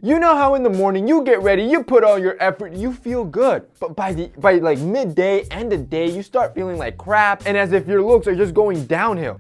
You know how in the morning you get ready, you put all your effort, you feel good. But by like midday, end of day, you start feeling like crap and as if your looks are just going downhill.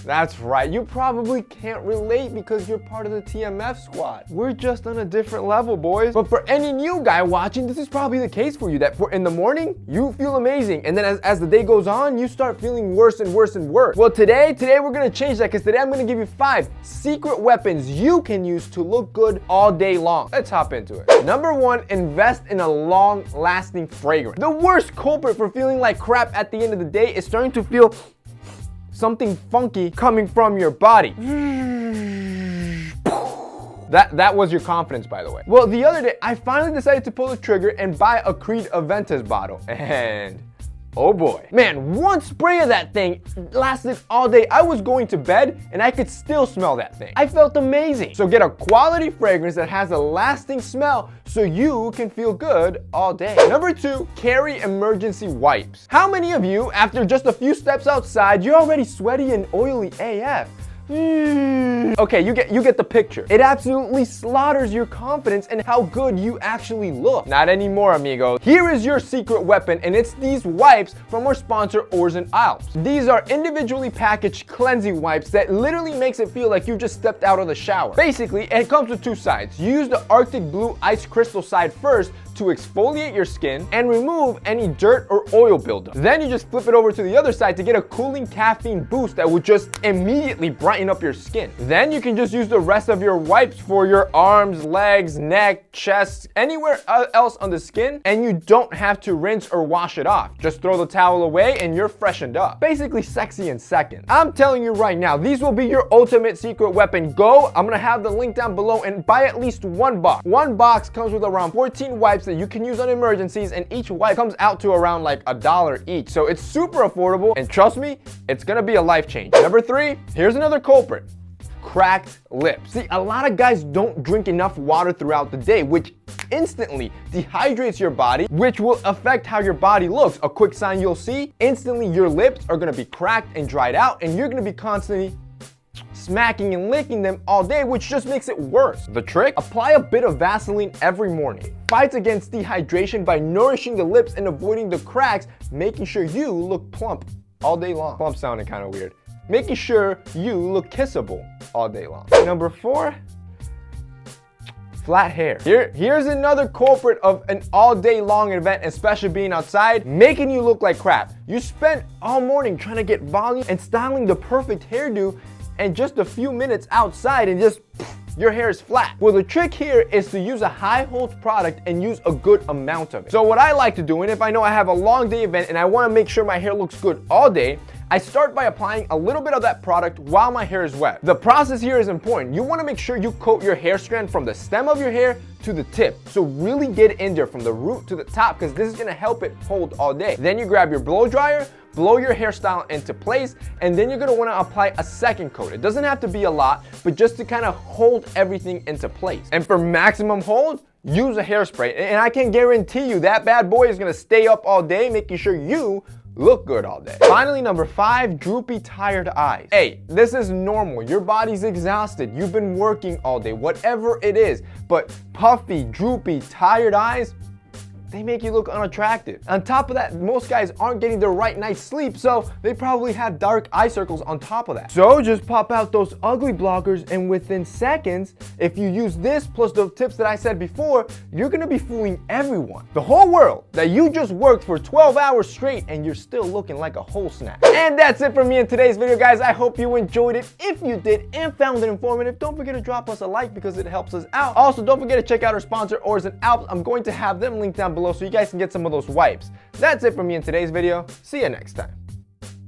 That's right. You probably can't relate because you're part of the TMF squad. We're just on a different level, boys. But for any new guy watching, this is probably the case for you, that in the morning, you feel amazing. And then as the day goes on, you start feeling worse and worse and worse. Well, today we're gonna change that, because today I'm gonna give you 5 secret weapons you can use to look good all day long. Let's hop into it. Number 1, invest in a long-lasting fragrance. The worst culprit for feeling like crap at the end of the day is starting to feel something funky coming from your body. That was your confidence, by the way. Well, the other day, I finally decided to pull the trigger and buy a Creed Aventus bottle. And oh boy. Man, one spray of that thing lasted all day. I was going to bed and I could still smell that thing. I felt amazing. So get a quality fragrance that has a lasting smell so you can feel good all day. Number 2, carry emergency wipes. How many of you, after just a few steps outside, you're already sweaty and oily AF? Okay, you get the picture. It absolutely slaughters your confidence and how good you actually look. Not anymore, amigo. Here is your secret weapon, and it's these wipes from our sponsor, Oars Alps. These are individually packaged cleansing wipes that literally makes it feel like you just stepped out of the shower. Basically, it comes with 2 sides. You use the Arctic Blue Ice Crystal side first to exfoliate your skin and remove any dirt or oil buildup. Then you just flip it over to the other side to get a cooling caffeine boost that will just immediately brighten up your skin. Then you can just use the rest of your wipes for your arms, legs, neck, chest, anywhere else on the skin, and you don't have to rinse or wash it off. Just throw the towel away and you're freshened up. Basically sexy in seconds. I'm telling you right now, these will be your ultimate secret weapon. Go, I'm gonna have the link down below, and buy at least 1 box. 1 box comes with around 14 wipes that you can use on emergencies, and each wipe comes out to around like $1 each. So it's super affordable, and trust me, it's gonna be a life change. Number 3, here's another culprit. Cracked lips. See, a lot of guys don't drink enough water throughout the day, which instantly dehydrates your body, which will affect how your body looks. A quick sign you'll see, instantly your lips are gonna be cracked and dried out, and you're gonna be constantly smacking and licking them all day, which just makes it worse. The trick? Apply a bit of Vaseline every morning. Fights against dehydration by nourishing the lips and avoiding the cracks, making sure you look plump all day long. Plump sounded kind of weird. Making sure you look kissable all day long. Number 4, flat hair. Here's another culprit of an all day long event, especially being outside, making you look like crap. You spent all morning trying to get volume and styling the perfect hairdo, and just a few minutes outside and just your hair is flat. Well, the trick here is to use a high hold product and use a good amount of it. So what I like to do, and if I know I have a long day event and I want to make sure my hair looks good all day, I start by applying a little bit of that product while my hair is wet. The process here is important. You want to make sure you coat your hair strand from the stem of your hair to the tip. So really get in there from the root to the top, because this is going to help it hold all day. Then you grab your blow dryer, blow your hairstyle into place, and then you're gonna wanna apply a second coat. It doesn't have to be a lot, but just to kind of hold everything into place. And for maximum hold, use a hairspray. And I can guarantee you that bad boy is gonna stay up all day, making sure you look good all day. Finally, number 5, droopy, tired eyes. Hey, this is normal. Your body's exhausted. You've been working all day, whatever it is. But puffy, droopy, tired eyes, they make you look unattractive. On top of that, most guys aren't getting the right night's sleep, so they probably have dark eye circles on top of that. So just pop out those ugly blockers, and within seconds, if you use this plus the tips that I said before, you're gonna be fooling everyone. The whole world that you just worked for 12 hours straight and you're still looking like a whole snack. And that's it for me in today's video, guys. I hope you enjoyed it. If you did and found it informative, don't forget to drop us a like because it helps us out. Also, don't forget to check out our sponsor, Oars Alps. I'm going to have them linked down below so you guys can get some of those wipes. That's it for me in today's video. See you next time.